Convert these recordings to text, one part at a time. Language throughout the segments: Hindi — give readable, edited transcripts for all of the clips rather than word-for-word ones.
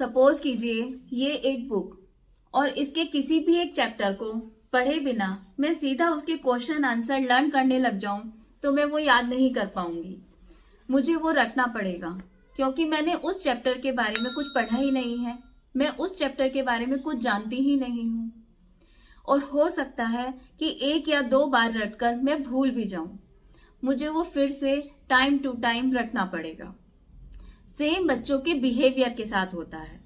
सपोज कीजिए ये एक बुक और इसके किसी भी एक चैप्टर को पढ़े बिना मैं सीधा उसके क्वेश्चन आंसर लर्न करने लग जाऊं तो मैं वो याद नहीं कर पाऊंगी। मुझे वो रटना पड़ेगा क्योंकि मैंने उस चैप्टर के बारे में कुछ पढ़ा ही नहीं है। मैं उस चैप्टर के बारे में कुछ जानती ही नहीं हूँ और हो सकता है कि 1 या 2 बार रटकर मैं भूल भी जाऊं। मुझे वो फिर से टाइम टू टाइम रटना पड़ेगा। सेम बच्चों के बिहेवियर के साथ होता है।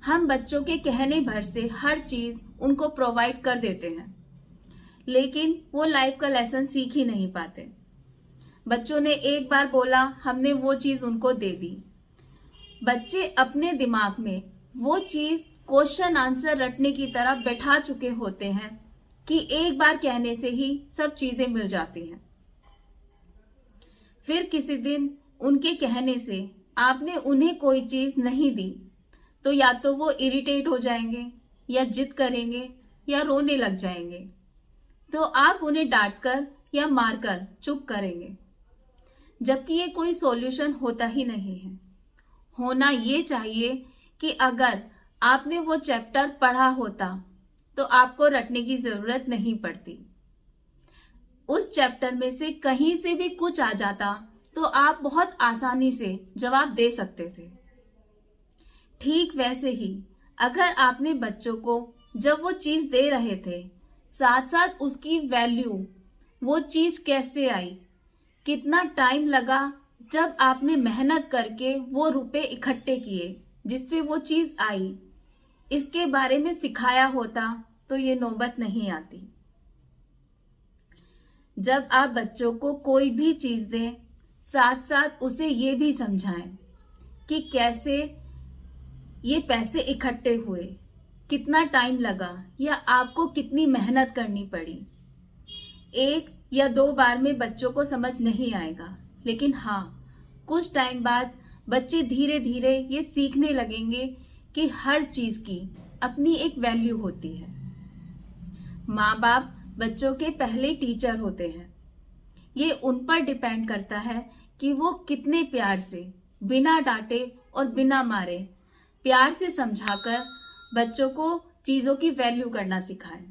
हम बच्चों के कहने भर से हर चीज उनको प्रोवाइड कर देते हैं, लेकिन वो लाइफ का लेसन सीख ही नहीं पाते। बच्चों ने एक बार बोला, हमने वो चीज उनको दे दी। बच्चे अपने दिमाग में वो चीज क्वेश्चन आंसर रटने की तरह बैठा चुके होते हैं कि एक बार कहने से ही सब चीजें मिल जाती हैं। फिर किसी दिन उनके कहने से आपने उन्हें कोई चीज नहीं दी तो या तो वो इरिटेट हो जाएंगे या जिद करेंगे या रोने लग जाएंगे। तो आप उन्हें डांटकर या मारकर चुप करेंगे, जबकि ये कोई सॉल्यूशन होता ही नहीं है। होना ये चाहिए कि अगर आपने वो चैप्टर पढ़ा होता तो आपको रटने की जरूरत नहीं पड़ती। उस चैप्टर में से कहीं से भी कुछ आ जाता तो आप बहुत आसानी से जवाब दे सकते थे। ठीक वैसे ही अगर आपने बच्चों को जब वो चीज दे रहे थे साथ साथ उसकी वैल्यू, वो चीज कैसे आई, कितना टाइम लगा जब आपने मेहनत करके वो रुपए इकट्ठे किए जिससे वो चीज आई, इसके बारे में सिखाया होता तो ये नौबत नहीं आती। जब आप बच्चों को कोई भी चीज दें साथ साथ उसे ये भी समझाएं कि कैसे ये पैसे इकट्ठे हुए, कितना टाइम लगा या आपको कितनी मेहनत करनी पड़ी। 1 या 2 बार में बच्चों को समझ नहीं आएगा, लेकिन हाँ, कुछ टाइम बाद बच्चे धीरे धीरे ये सीखने लगेंगे कि हर चीज की अपनी एक वैल्यू होती है। माँ बाप बच्चों के पहले टीचर होते हैं। ये उन पर डिपेंड करता है कि वो कितने प्यार से, बिना डांटे और बिना मारे, प्यार से समझाकर बच्चों को चीजों की वैल्यू करना सिखाएं।